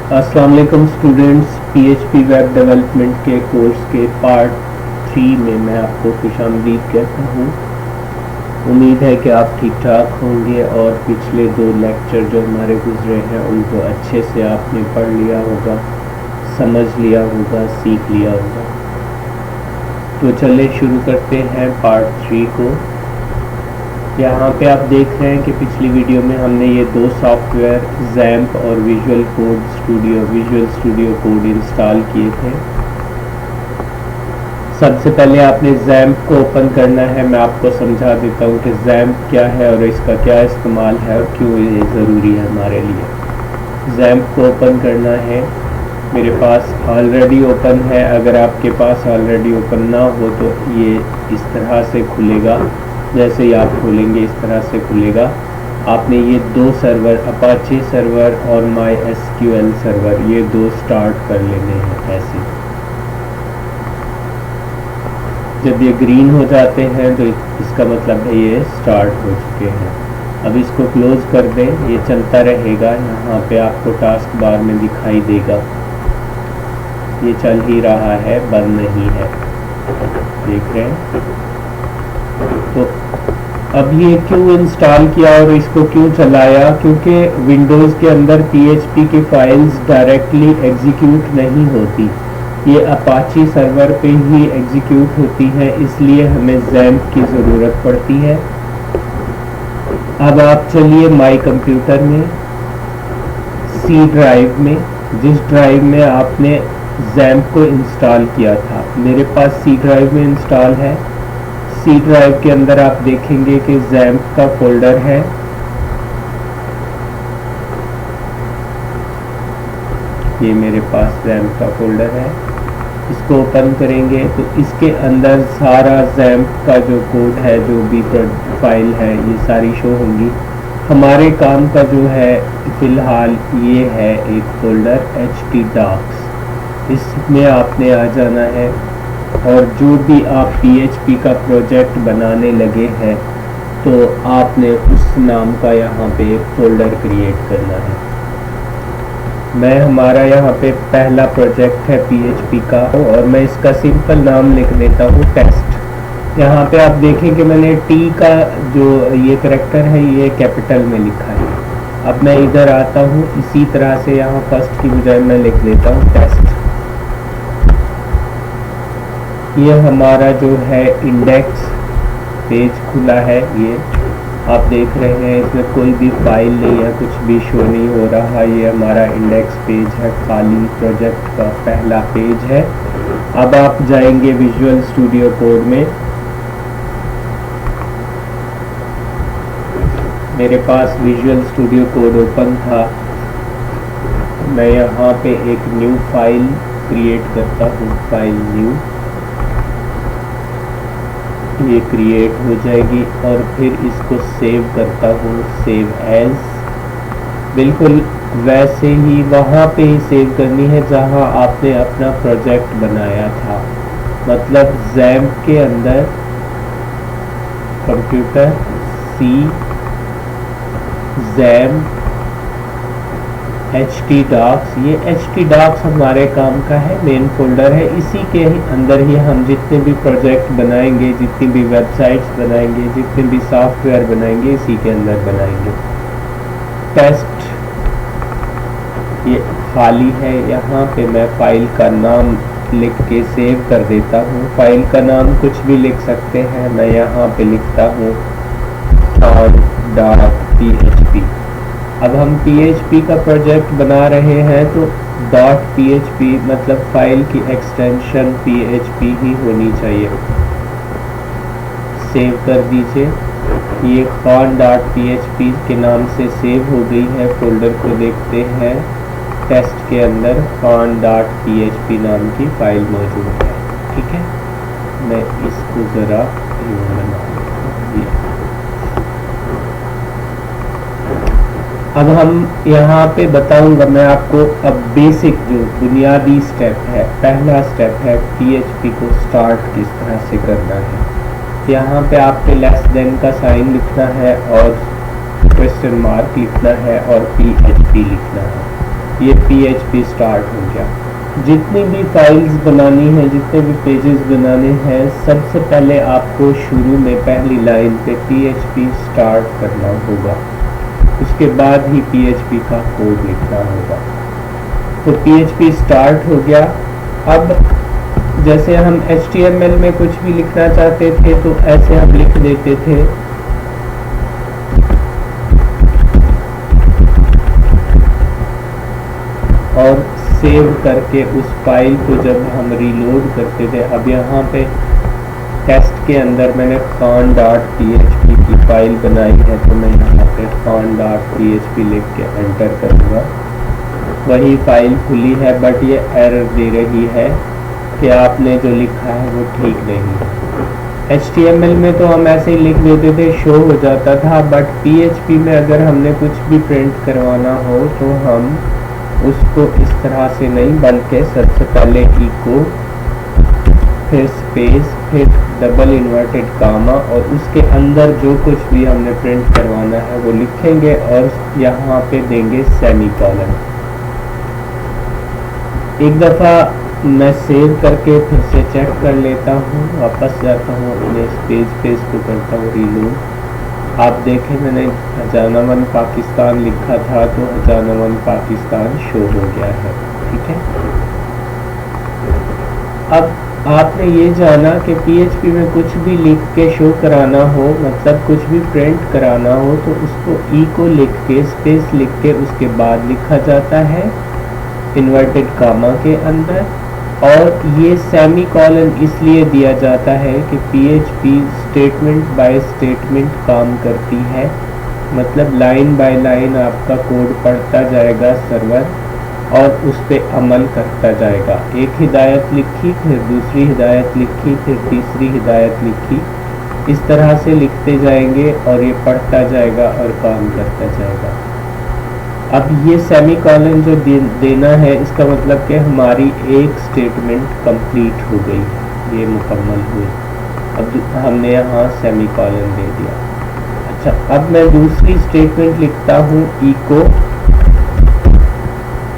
अस्सलाम वालेकुम students, PHP web development के कोर्स के पार्ट 3 में मैं आपको खुशामदीद कहता हूँ। उम्मीद है कि आप ठीक ठाक होंगे और पिछले 2 लेक्चर जो हमारे गुजरे हैं उनको अच्छे से आपने पढ़ लिया होगा, समझ लिया होगा, सीख लिया होगा। तो चलिए शुरू करते हैं पार्ट 3 को। यहाँ पे आप देख रहे हैं कि पिछली वीडियो में हमने ये 2 सॉफ्टवेयर XAMPP और विजुअल स्टूडियो कोड इंस्टॉल किए थे। सबसे पहले आपने XAMPP को ओपन करना है। मैं आपको समझा देता हूँ कि XAMPP क्या है और इसका क्या इस्तेमाल है और क्यों ये ज़रूरी है हमारे लिए। XAMPP को ओपन करना है। मेरे पास ऑलरेडी ओपन है। अगर आपके पास ऑलरेडी ओपन ना हो तो ये इस तरह से खुलेगा। जैसे ही आप खोलेंगे इस तरह से खुलेगा। आपने ये 2 सर्वर, अपाचे सर्वर और MySQL सर्वर, ये 2 स्टार्ट कर लेने हैं ऐसे। जब ये ग्रीन हो जाते हैं तो इसका मतलब है ये स्टार्ट हो चुके हैं। अब इसको क्लोज कर दें, ये चलता रहेगा। यहाँ पे आपको टास्क बार में दिखाई देगा, ये चल ही रहा है, बंद नहीं है। देख रहे हैं। तो अब ये क्यों इंस्टॉल किया और इसको क्यों चलाया? क्योंकि विंडोज़ के अंदर PHP की फाइल्स डायरेक्टली एग्जीक्यूट नहीं होती, ये अपाची सर्वर पे ही एग्जीक्यूट होती है, इसलिए हमें XAMPP की ज़रूरत पड़ती है। अब आप चलिए माई कंप्यूटर में, C ड्राइव में, जिस ड्राइव में आपने XAMPP को इंस्टॉल किया था, मेरे पास C ड्राइव में इंस्टॉल है। C ड्राइव के अंदर आप देखेंगे कि XAMPP का फोल्डर है। ये मेरे पास XAMPP का फोल्डर है। इसको ओपन करेंगे तो इसके अंदर सारा XAMPP का जो कोड है, जो भी फाइल है, ये सारी शो होंगी। हमारे काम का जो है फ़िलहाल ये है एक फोल्डर htdocs। इसमें आपने आ जाना है और जो भी आप PHP का प्रोजेक्ट बनाने लगे हैं तो आपने उस नाम का यहाँ पे एक फोल्डर क्रिएट करना है। मैं हमारा यहाँ पे पहला प्रोजेक्ट है PHP का और मैं इसका सिंपल नाम लिख देता हूँ टेस्ट। यहाँ पे आप देखें कि मैंने T का जो ये करैक्टर है ये कैपिटल में लिखा है। अब मैं इधर आता हूँ, इसी तरह से यहाँ फर्स्ट की बजाय मैं लिख देता हूँ टेस्ट। ये हमारा जो है इंडेक्स पेज खुला है। ये आप देख रहे हैं, इसमें कोई भी फाइल नहीं है, कुछ भी शो नहीं हो रहा। ये हमारा इंडेक्स पेज है, खाली प्रोजेक्ट का पहला पेज है। अब आप जाएंगे विजुअल स्टूडियो कोड में। मेरे पास विजुअल स्टूडियो कोड ओपन था। मैं यहाँ पे एक न्यू फाइल क्रिएट करता हूँ, फाइल न्यू, ये क्रिएट हो जाएगी और फिर इसको सेव करता हूँ, सेव एज। बिल्कुल वैसे ही वहाँ पे ही सेव करनी है जहाँ आपने अपना प्रोजेक्ट बनाया था। मतलब XAMPP के अंदर कंप्यूटर C XAMPP htdocs, ये htdocs हमारे काम का है, मेन फोल्डर है। इसी के अंदर ही हम जितने भी प्रोजेक्ट बनाएंगे, जितनी भी वेबसाइट्स बनाएंगे, जितने भी सॉफ्टवेयर बनाएंगे, इसी के अंदर बनाएंगे। टेस्ट ये खाली है। यहाँ पे मैं फाइल का नाम लिख के सेव कर देता हूँ। फाइल का नाम कुछ भी लिख सकते हैं। मैं यहाँ पे लिखता हूँ .php। अब हम PHP का प्रोजेक्ट बना रहे हैं तो .php मतलब फाइल की एक्सटेंशन PHP ही होनी चाहिए। सेव कर दीजिए। ये con.php के नाम से सेव हो गई है। फोल्डर को देखते हैं, टेस्ट के अंदर con.php नाम की फाइल मौजूद है। ठीक है, मैं इसको ज़रा बना। अब हम यहाँ पे बताऊंगा मैं आपको। अब बेसिक जो बुनियादी स्टेप है, पहला स्टेप है PHP को स्टार्ट किस तरह से करना है। यहाँ पे आपने लेस देन का साइन लिखना है और क्वेश्चन मार्क लिखना है और PHP लिखना है। ये PHP स्टार्ट हो गया। जितनी भी फाइल्स बनानी है, जितने भी पेजेस बनाने हैं, सबसे पहले आपको शुरू में पहली लाइन पे PHP स्टार्ट करना होगा, उसके बाद ही PHP का कोड लिखना होगा। तो PHP स्टार्ट हो गया। अब जैसे हम HTML में कुछ भी लिखना चाहते थे तो ऐसे हम लिख देते थे, और सेव करके उस फाइल को जब हम रीलोड करते थे, अब यहाँ पे टेस्ट के अंदर मैंने khan.php की फाइल बनाई है, तो मैं यहाँ पे khan.php लिख के एंटर करूँगा। वही फाइल खुली है, बट ये एरर दे रही है कि आपने जो लिखा है वो ठीक नहीं है। HTML में तो हम ऐसे ही लिख देते थे, शो हो जाता था, बट PHP में अगर हमने कुछ भी प्रिंट करवाना हो तो हम उसको इस तरह से नहीं, बल्कि सबसे पहले इको, फिर स्पेस, फिर डबल इन्वर्टेड कामा, और उसके अंदर जो कुछ भी हमने प्रिंट करवाना है वो लिखेंगे और यहाँ पे देंगे सेमीकोलन। एक दफ़ा मैं सेव करके फिर से चेक कर लेता हूँ, वापस जाता हूँ अपने पेज पे, इसको करता हूँ रीलोड। आप देखें मैंने हजानामन पाकिस्तान लिखा था तो हजानामन पाकिस्तान शो हो गया है, ठीक है। अब आपने ये जाना कि PHP में कुछ भी लिख के शो कराना हो, मतलब कुछ भी प्रिंट कराना हो, तो उसको इको लिख के, स्पेस लिख के उसके बाद लिखा जाता है इन्वर्टेड कामा के अंदर, और ये सेमीकोलन इसलिए दिया जाता है कि PHP स्टेटमेंट बाय स्टेटमेंट काम करती है, मतलब लाइन बाय लाइन आपका कोड पढ़ता जाएगा सर्वर और उस पर अमल करता जाएगा। एक हिदायत लिखी, फिर दूसरी हिदायत लिखी, फिर तीसरी हिदायत लिखी, इस तरह से लिखते जाएंगे और ये पढ़ता जाएगा और काम करता जाएगा। अब ये सेमीकोलन जो देना है, इसका मतलब कि हमारी एक स्टेटमेंट कंप्लीट हो गई, ये मुकम्मल हुई। अब हमने यहाँ सेमीकोलन दे दिया। अच्छा, अब मैं दूसरी स्टेटमेंट लिखता हूँ इको।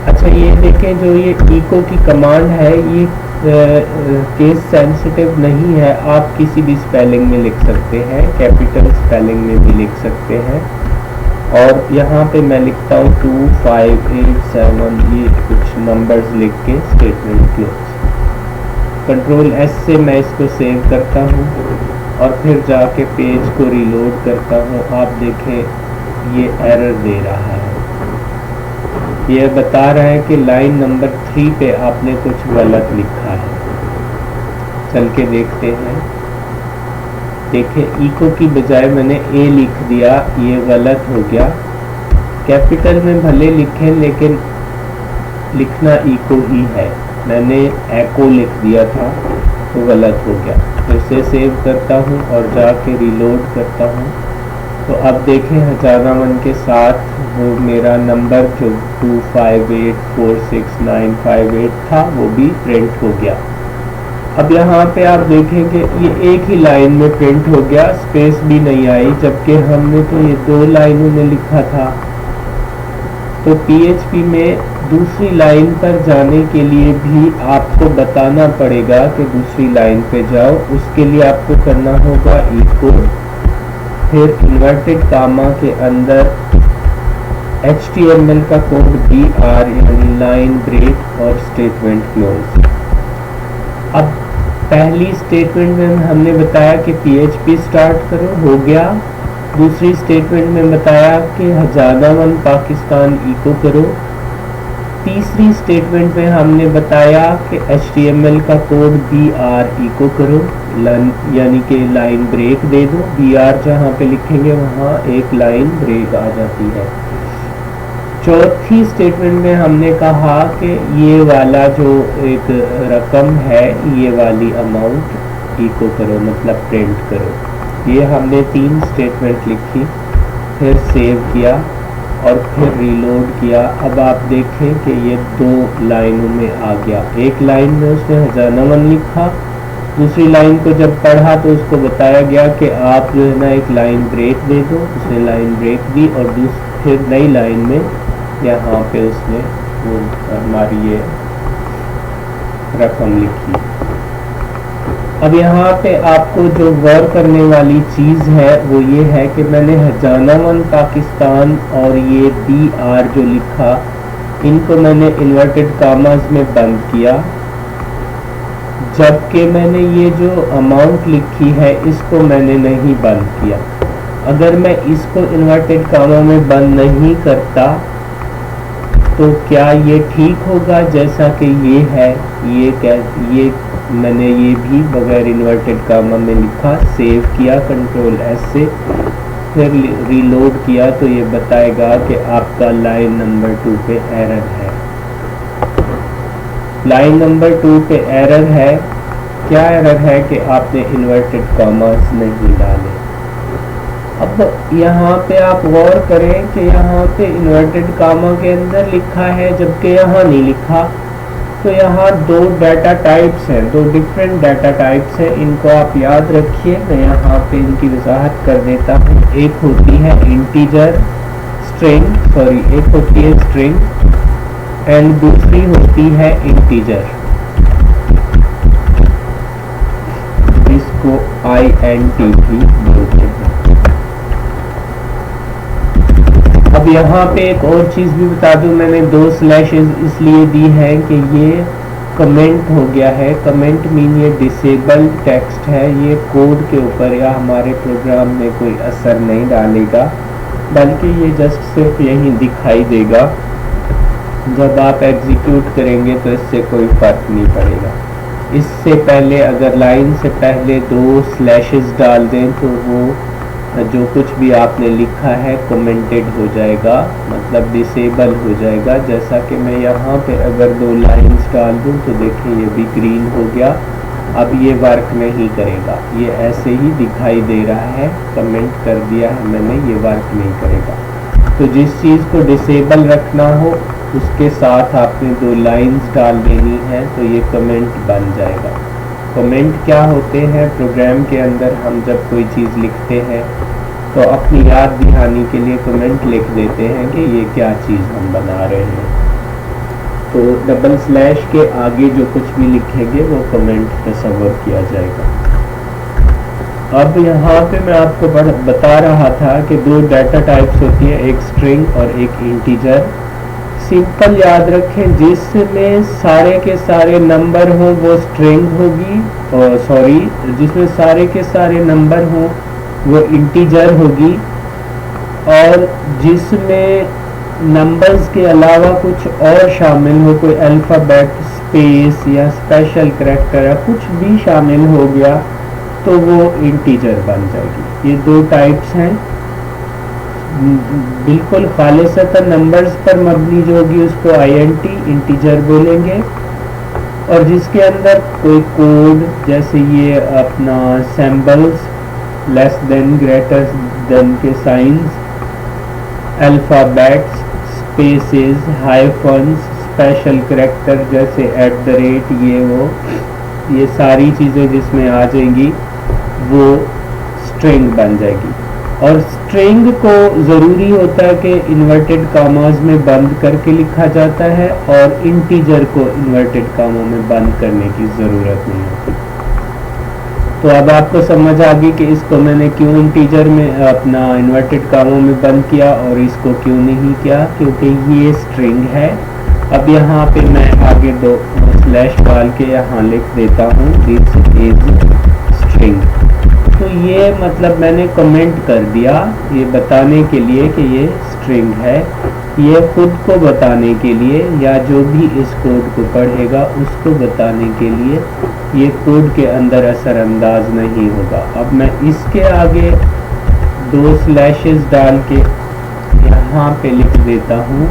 अच्छा, ये देखें, जो ये इको की कमांड है ये केस सेंसिटिव नहीं है, आप किसी भी स्पेलिंग में लिख सकते हैं, कैपिटल स्पेलिंग में भी लिख सकते हैं। और यहाँ पे मैं लिखता हूँ 2 5 8 7, ये कुछ नंबर्स लिख के स्टेटमेंट क्लोज। कंट्रोल S से मैं इसको सेव करता हूँ और फिर जाके पेज को रीलोड करता हूँ। आप देखें ये एरर दे रहा है, ये बता रहा है कि लाइन नंबर 3 पे आपने कुछ गलत लिखा है। चल के देखते हैं। देखें, इको की बजाय मैंने ए लिख दिया, ये गलत हो गया। कैपिटल में भले लिखें लेकिन लिखना इको ही है, मैंने एको लिख दिया था तो गलत हो गया। फिर से सेव करता हूँ और जाके रीलोड करता हूँ, तो अब देखें हजानामन के साथ वो मेरा नंबर जो 25846958 था वो भी प्रिंट हो गया। अब यहाँ पे आप देखेंगे ये एक ही लाइन में प्रिंट हो गया, स्पेस भी नहीं आई, जबकि हमने तो ये 2 लाइनों में लिखा था। तो PHP में दूसरी लाइन पर जाने के लिए भी आपको बताना पड़ेगा कि दूसरी लाइन पे जाओ। उसके लिए आपको करना होगा इको, फिर इन्वर्टेड कामा के अंदर HTML का कोड BR यानी लाइन ब्रेक और स्टेटमेंट क्लोज। अब पहली स्टेटमेंट में हमने बताया कि PHP स्टार्ट करो, हो गया। दूसरी स्टेटमेंट में बताया कि हजानामन पाकिस्तान इको करो। तीसरी स्टेटमेंट में हमने बताया कि HTML का कोड BR इको करो, यानी कि लाइन ब्रेक दे दो। BR जहाँ पे लिखेंगे वहाँ एक लाइन ब्रेक आ जाती है। चौथी स्टेटमेंट में हमने कहा कि ये वाला जो एक रकम है, ये वाली अमाउंट इको करो, मतलब प्रिंट करो। ये हमने 3 स्टेटमेंट लिखी, फिर सेव किया और फिर रीलोड किया। अब आप देखें कि ये 2 लाइनों में आ गया। एक लाइन में उसने हजानामन लिखा, दूसरी लाइन को जब पढ़ा तो उसको बताया गया कि आप जो है ना एक लाइन ब्रेक दे दो। उसने लाइन ब्रेक दी और फिर नई लाइन में यहाँ पे उसने वो हमारी ये रकम लिखी। अब यहाँ पे आपको जो गौर करने वाली चीज़ है वो ये है कि मैंने हजाना वन पाकिस्तान और ये BR जो लिखा, इनको मैंने इन्वर्टेड कामाज में बंद किया, जबकि मैंने ये जो अमाउंट लिखी है इसको मैंने नहीं बंद किया। अगर मैं इसको इन्वर्टेड कामा में बंद नहीं करता तो क्या ये ठीक होगा जैसा कि ये है? ये मैंने ये भी बगैर इन्वर्टेड कामा में लिखा, सेव किया कंट्रोल S से, फिर रीलोड किया तो ये बताएगा कि आपका लाइन नंबर 2 पे एरर है। लाइन नंबर 2 पे एरर है। क्या एरर है? कि आपने इन्वर्टेड कामास नहीं डाले। अब यहाँ पे आप गौर करें कि यहाँ पे इन्वर्टेड कामा के अंदर लिखा है जबकि यहाँ नहीं लिखा। तो यहाँ दो डाटा टाइप्स हैं, दो डिफरेंट डाटा टाइप्स हैं, इनको आप याद रखिए। मैं यहाँ पे इनकी वजाहत कर देता हूँ। एक होती है इंटीजर एक होती है स्ट्रिंग एंड दूसरी होती है इंटीजर, जिसको INT भी बोलते हैं। अब यहाँ पे एक और चीज़ भी बता दूं, मैंने 2 स्लैशेस इसलिए दी है कि ये कमेंट हो गया है। कमेंट मीन ये डिसेबल्ड टेक्स्ट है, ये कोड के ऊपर या हमारे प्रोग्राम में कोई असर नहीं डालेगा, बल्कि ये जस्ट सिर्फ यही दिखाई देगा। जब आप एग्जीक्यूट करेंगे तो इससे कोई फ़र्क नहीं पड़ेगा। इससे पहले अगर लाइन से पहले 2 स्लैशेस डाल दें तो वो जो कुछ भी आपने लिखा है कमेंटेड हो जाएगा, मतलब डिसेबल हो जाएगा। जैसा कि मैं यहाँ पे अगर 2 लाइंस डाल दूँ तो देखें ये भी ग्रीन हो गया। अब ये वर्क नहीं करेगा, ये ऐसे ही दिखाई दे रहा है, कमेंट कर दिया है मैंने, ये वर्क नहीं करेगा। तो जिस चीज़ को डिसेबल रखना हो उसके साथ आपने 2 लाइंस डाल देनी है तो ये कमेंट बन जाएगा। कमेंट क्या होते हैं? प्रोग्राम के अंदर हम जब कोई चीज़ लिखते हैं तो अपनी याद दिलाने के लिए कमेंट लिख देते हैं कि ये क्या चीज़ हम बना रहे हैं। तो डबल स्लैश के आगे जो कुछ भी लिखेंगे वो कमेंट तस्वर किया जाएगा। अब यहाँ पे मैं आपको बता रहा था कि 2 डाटा टाइप्स होती है, एक स्ट्रिंग और एक इंटीजर। सिंपल याद रखें, जिसमें सारे के सारे नंबर हों वो स्ट्रिंग होगी, और जिसमें सारे के सारे नंबर हों वो इंटीजर होगी, और जिसमें नंबर्स के अलावा कुछ और शामिल हो, कोई अल्फ़ाबेट, स्पेस या स्पेशल करैक्टर या कुछ भी शामिल हो गया तो वो इंटीजर बन जाएगी। ये 2 टाइप्स हैं। बिल्कुल खालिसतन नंबर्स पर मबनी जो होगी उसको INT इंटीजर बोलेंगे, और जिसके अंदर कोई कोड जैसे ये अपना symbols, less than, greater than के signs, alphabets, spaces, hyphens, special character जैसे @ ये सारी चीज़ें जिसमें आ जाएंगी वो स्ट्रिंग बन जाएगी। और स्ट्रिंग को ज़रूरी होता है कि इन्वर्टेड कामाज में बंद करके लिखा जाता है, और इंटीजर को इन्वर्टेड कामों में बंद करने की ज़रूरत नहीं होती। तो अब आपको समझ आ गई कि इसको मैंने क्यों इंटीजर में अपना इन्वर्टेड कामों में बंद किया और इसको क्यों नहीं किया, क्योंकि ये स्ट्रिंग है। अब यहाँ पे मैं आगे 2 स्लैश डाल के यहाँ लिख देता हूँ दिस इज स्ट्रिंग। तो ये मतलब मैंने कमेंट कर दिया ये बताने के लिए कि ये स्ट्रिंग है, ये खुद को बताने के लिए या जो भी इस कोड को पढ़ेगा उसको बताने के लिए ये कोड के अंदर असर अंदाज नहीं होगा। अब मैं इसके आगे 2 स्लैशेस डाल के यहाँ पे लिख देता हूँ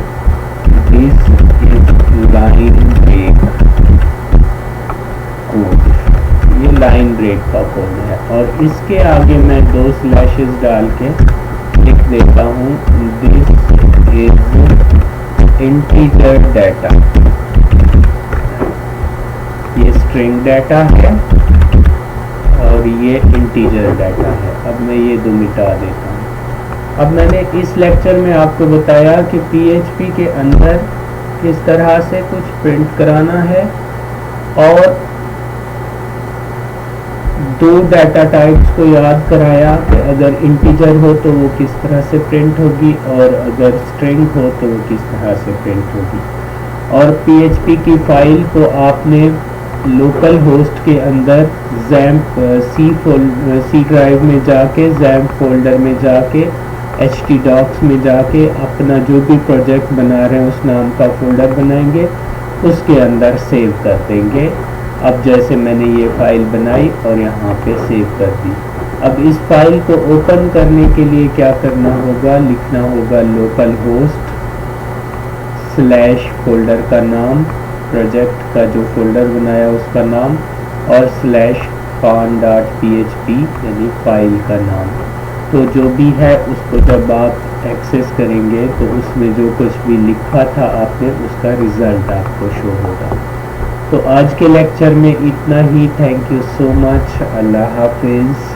this is line break code. ये लाइन ब्रेक का कोड है, और इसके आगे मैं 2 स्लैशेस डाल के लिख देता हूँ दिस इज इंटीजर डाटा। ये स्ट्रिंग डाटा है और ये इंटीजर डाटा है। अब मैं ये 2 मिटा देता हूँ। अब मैंने इस लेक्चर में आपको बताया कि PHP के अंदर इस तरह से कुछ प्रिंट कराना है। और दो डाटा टाइप्स को याद कराया कि अगर इंटीजर हो तो वो किस तरह से प्रिंट होगी और अगर स्ट्रिंग हो तो वो किस तरह से प्रिंट होगी। और PHP की फाइल को आपने लोकल होस्ट के अंदर XAMPP सी ड्राइव में जाके, XAMPP फोल्डर में जाके, htdocs में जाके अपना जो भी प्रोजेक्ट बना रहे हैं उस नाम का फोल्डर बनाएंगे, उसके अंदर सेव कर देंगे। अब जैसे मैंने ये फाइल बनाई और यहाँ पे सेव कर दी। अब इस फाइल को ओपन करने के लिए क्या करना होगा, लिखना होगा लोकल होस्ट / फोल्डर का नाम, प्रोजेक्ट का जो फोल्डर बनाया उसका नाम, और /fan.php यानी फाइल का नाम। तो जो भी है उसको जब आप एक्सेस करेंगे तो उसमें जो कुछ भी लिखा था आपने उसका रिज़ल्ट आपको शो होगा। तो आज के लेक्चर में इतना ही। Thank you so much. अल्लाह हाफिज़।